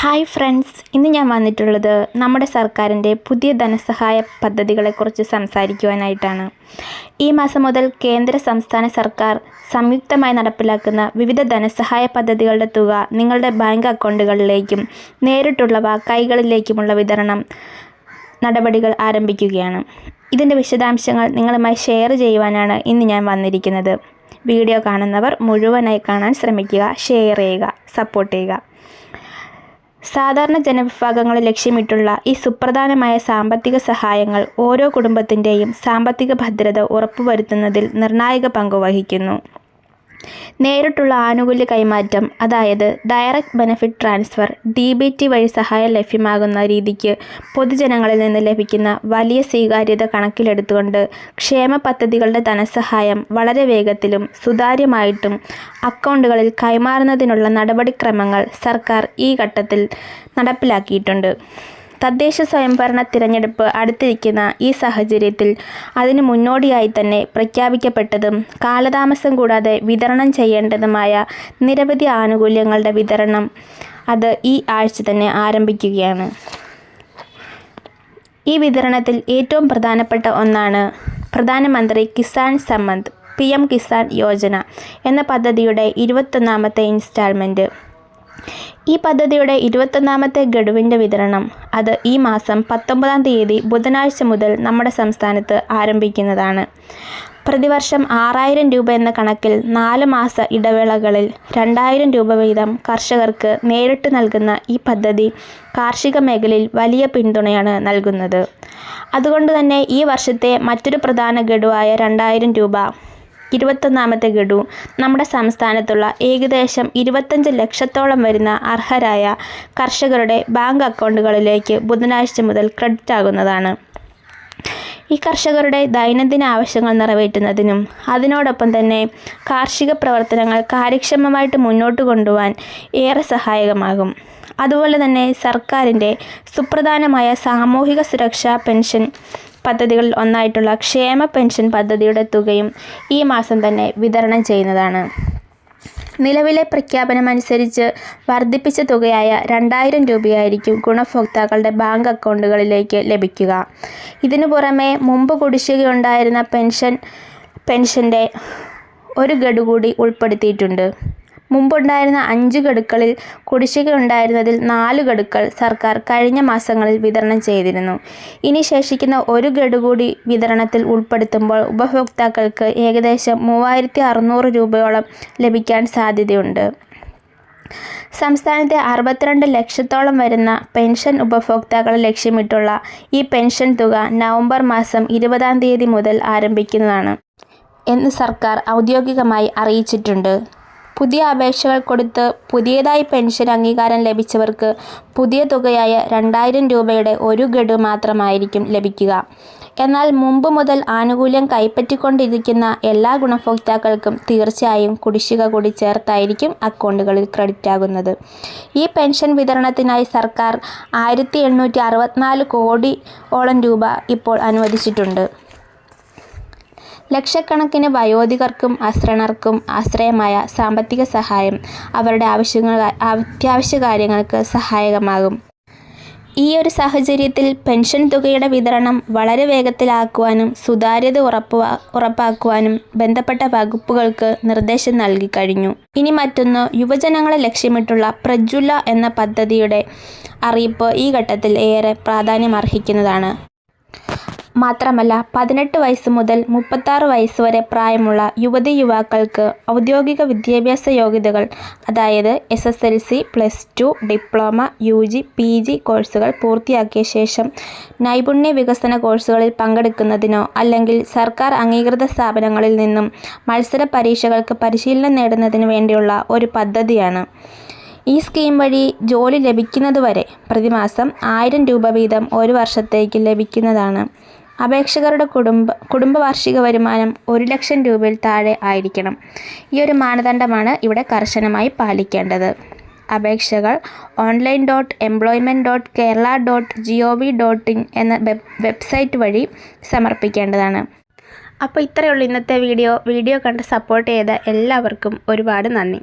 Hi friends, ഇന്ന് ഞാൻ വന്നിട്ടുള്ളത് നമ്മുടെ സർക്കാരിൻ്റെ പുതിയ ധനസഹായ പദ്ധതികളെക്കുറിച്ച് സംസാരിക്കുവാനായിട്ടാണ്. ഈ മാസം മുതൽ കേന്ദ്ര സംസ്ഥാന സർക്കാർ സംയുക്തമായി നടപ്പിലാക്കുന്ന വിവിധ ധനസഹായ പദ്ധതികളുടെ തുക നിങ്ങളുടെ ബാങ്ക് അക്കൗണ്ടുകളിലേക്കും നേരിട്ടുള്ളവ കൈകളിലേക്കുമുള്ള വിതരണം നടപടികൾ ആരംഭിക്കുകയാണ്. ഇതിൻ്റെ വിശദാംശങ്ങൾ നിങ്ങളുമായി ഷെയർ ചെയ്യുവാനാണ് ഇന്ന് ഞാൻ വന്നിരിക്കുന്നത്. വീഡിയോ കാണുന്നവർ മുഴുവനായി കാണാൻ ശ്രമിക്കുക, ഷെയർ ചെയ്യുക, സപ്പോർട്ട് ചെയ്യുക. സാധാരണ ജനവിഭാഗങ്ങളെ ലക്ഷ്യമിട്ടുള്ള ഈ സുപ്രധാനമായ സാമ്പത്തിക സഹായങ്ങൾ ഓരോ കുടുംബത്തിൻ്റെയും സാമ്പത്തിക ഭദ്രത ഉറപ്പുവരുത്തുന്നതിൽ നിർണായക പങ്ക് വഹിക്കുന്നു. നേരിട്ടുള്ള ആനുകൂല്യ കൈമാറ്റം, അതായത് ഡയറക്റ്റ് ബെനഫിറ്റ് ട്രാൻസ്ഫർ (DBT) വഴി സഹായം ലഭ്യമാകുന്ന രീതിക്ക് പൊതുജനങ്ങളിൽ നിന്ന് ലഭിക്കുന്ന വലിയ സ്വീകാര്യത കണക്കിലെടുത്തുകൊണ്ട് ക്ഷേമ പദ്ധതികളുടെ ധനസഹായം വളരെ വേഗത്തിലും സുതാര്യമായിട്ടും അക്കൗണ്ടുകളിൽ കൈമാറുന്നതിനുള്ള നടപടിക്രമങ്ങൾ സർക്കാർ ഈ ഘട്ടത്തിൽ നടപ്പിലാക്കിയിട്ടുണ്ട്. തദ്ദേശ സ്വയംഭരണ തിരഞ്ഞെടുപ്പ് അടുത്തിരിക്കുന്ന ഈ സാഹചര്യത്തിൽ അതിന് മുന്നോടിയായി തന്നെ പ്രഖ്യാപിക്കപ്പെട്ടതും കാലതാമസം കൂടാതെ വിതരണം ചെയ്യേണ്ടതുമായ നിരവധി ആനുകൂല്യങ്ങളുടെ വിതരണം അത് ഈ ആഴ്ച തന്നെ ആരംഭിക്കുകയാണ്. ഈ വിതരണത്തിൽ ഏറ്റവും പ്രധാനപ്പെട്ട ഒന്നാണ് പ്രധാനമന്ത്രി കിസാൻ സമ്മദ് (PM കിസാൻ യോജന) എന്ന പദ്ധതിയുടെ 21ാമത്തെ ഇൻസ്റ്റാൾമെൻറ്റ്. ഈ പദ്ധതിയുടെ 21ാമത്തെ ഗഡുവിൻ്റെ വിതരണം അത് ഈ മാസം 19-ാം തീയതി ബുധനാഴ്ച മുതൽ നമ്മുടെ സംസ്ഥാനത്ത് ആരംഭിക്കുന്നതാണ്. പ്രതിവർഷം 6000 രൂപ എന്ന കണക്കിൽ 4 മാസ ഇടവേളകളിൽ 2000 രൂപ വീതം കർഷകർക്ക് നേരിട്ട് നൽകുന്ന ഈ പദ്ധതി കാർഷിക മേഖലയിൽ വലിയ പിന്തുണയാണ് നൽകുന്നത്. അതുകൊണ്ട് തന്നെ ഈ വർഷത്തെ മറ്റൊരു പ്രധാന ഗഡുവായ 2000 രൂപ 21ാമത്തെ ഗഡു നമ്മുടെ സംസ്ഥാനത്തുള്ള ഏകദേശം 25 ലക്ഷത്തോളം വരുന്ന അർഹരായ കർഷകരുടെ ബാങ്ക് അക്കൗണ്ടുകളിലേക്ക് ബുധനാഴ്ച മുതൽ ക്രെഡിറ്റ് ആകുന്നതാണ്. ഈ കർഷകരുടെ ദൈനംദിന ആവശ്യങ്ങൾ നിറവേറ്റുന്നതിനും അതിനോടൊപ്പം തന്നെ കാർഷിക പ്രവർത്തനങ്ങൾ കാര്യക്ഷമമായിട്ട് മുന്നോട്ട് കൊണ്ടുപോകാൻ ഏറെ സഹായകമാകും. അതുപോലെ തന്നെ സർക്കാരിൻ്റെ സുപ്രധാനമായ സാമൂഹിക സുരക്ഷാ പെൻഷൻ പദ്ധതികളിൽ ഒന്നായിട്ടുള്ള ക്ഷേമ പെൻഷൻ പദ്ധതിയുടെ തുകയും ഈ മാസം തന്നെ വിതരണം ചെയ്യുന്നതാണ്. നിലവിലെ പ്രഖ്യാപനമനുസരിച്ച് വർദ്ധിപ്പിച്ച തുകയായ 2000 രൂപയായിരിക്കും ഗുണഭോക്താക്കളുടെ ബാങ്ക് അക്കൗണ്ടുകളിലേക്ക് ലഭിക്കുക. ഇതിനു പുറമെ മുമ്പ് കുടിശ്ശികയുണ്ടായിരുന്ന പെൻഷൻ്റെ ഒരു ഗഡു കൂടി ഉൾപ്പെടുത്തിയിട്ടുണ്ട്. മുമ്പുണ്ടായിരുന്ന 5 ഗഡുക്കളിൽ കുടിശ്ശികയുണ്ടായിരുന്നതിൽ 4 ഗഡുക്കൾ സർക്കാർ കഴിഞ്ഞ മാസങ്ങളിൽ വിതരണം ചെയ്തിരുന്നു. ഇനി ശേഷിക്കുന്ന ഒരു ഗഡു കൂടി വിതരണത്തിൽ ഉൾപ്പെടുത്തുമ്പോൾ ഉപഭോക്താക്കൾക്ക് ഏകദേശം 3600 രൂപയോളം ലഭിക്കാൻ സാധ്യതയുണ്ട്. സംസ്ഥാനത്തെ 62 ലക്ഷത്തോളം വരുന്ന പെൻഷൻ ഉപഭോക്താക്കളെ ലക്ഷ്യമിട്ടുള്ള ഈ പെൻഷൻ തുക നവംബർ മാസം 20-ാം തീയതി മുതൽ ആരംഭിക്കുന്നതാണ് എന്ന് സർക്കാർ ഔദ്യോഗികമായി അറിയിച്ചിട്ടുണ്ട്. പുതിയ അപേക്ഷകൾ കൊടുത്ത് പുതിയതായി പെൻഷൻ അംഗീകാരം ലഭിച്ചവർക്ക് പുതിയ തുകയായ 2000 രൂപയുടെ ഒരു ഗഡു മാത്രമായിരിക്കും ലഭിക്കുക. എന്നാൽ മുമ്പ് മുതൽ ആനുകൂല്യം കൈപ്പറ്റിക്കൊണ്ടിരിക്കുന്ന എല്ലാ ഗുണഭോക്താക്കൾക്കും തീർച്ചയായും കുടിശ്ശിക കൂടി ചേർത്തായിരിക്കും അക്കൗണ്ടുകളിൽ ക്രെഡിറ്റ് ആകുന്നത്. ഈ പെൻഷൻ വിതരണത്തിനായി സർക്കാർ 1864 കോടിയോളം രൂപ ഇപ്പോൾ അനുവദിച്ചിട്ടുണ്ട്. ലക്ഷക്കണക്കിന് വയോധികർക്കും അശ്രണർക്കും ആശ്രയമായ സാമ്പത്തിക സഹായം അവരുടെ അത്യാവശ്യ കാര്യങ്ങൾക്ക് സഹായകമാകും. ഈ ഒരു സാഹചര്യത്തിൽ പെൻഷൻ തുകയുടെ വിതരണം വളരെ വേഗത്തിലാക്കുവാനും സുതാര്യത ഉറപ്പാക്കുവാനും ബന്ധപ്പെട്ട വകുപ്പുകൾക്ക് നിർദ്ദേശം നൽകിക്കഴിഞ്ഞു. ഇനി മറ്റൊന്ന്, യുവജനങ്ങളെ ലക്ഷ്യമിട്ടുള്ള പ്രജ്വല എന്ന പദ്ധതിയുടെ അറിയിപ്പ് ഈ ഘട്ടത്തിൽ ഏറെ പ്രാധാന്യമർഹിക്കുന്നതാണ്. മാത്രമല്ല 18 വയസ്സ് മുതൽ 36 വയസ്സ് വരെ പ്രായമുള്ള യുവതി യുവാക്കൾക്ക് ഔദ്യോഗിക വിദ്യാഭ്യാസ യോഗ്യതകൾ, അതായത് SSLC, +2, ഡിപ്ലോമ, UG, PG കോഴ്സുകൾ പൂർത്തിയാക്കിയ ശേഷം നൈപുണ്യ വികസന കോഴ്സുകളിൽ പങ്കെടുക്കുന്നതിനോ അല്ലെങ്കിൽ സർക്കാർ അംഗീകൃത സ്ഥാപനങ്ങളിൽ നിന്നും മത്സര പരീക്ഷകൾക്ക് പരിശീലനം നേടുന്നതിനു വേണ്ടിയുള്ള ഒരു പദ്ധതിയാണ്. ഈ സ്കീം വഴി ജോലി ലഭിക്കുന്നതുവരെ പ്രതിമാസം 1000 രൂപ വീതം ഒരു വർഷത്തേക്ക് ലഭിക്കുന്നതാണ്. അപേക്ഷകരുടെ കുടുംബ വാർഷിക വരുമാനം 1 ലക്ഷം രൂപയിൽ താഴെ ആയിരിക്കണം. ഈ ഒരു മാനദണ്ഡമാണ് ഇവിടെ കർശനമായി പാലിക്കേണ്ടത്. അപേക്ഷകൾ online.employment.kerala.gov.in എന്ന വെബ്സൈറ്റ് വഴി സമർപ്പിക്കേണ്ടതാണ്. അപ്പോൾ ഇത്രയേ ഉള്ളൂ ഇന്നത്തെ വീഡിയോ കണ്ട് സപ്പോർട്ട് ചെയ്ത എല്ലാവർക്കും ഒരുപാട് നന്ദി.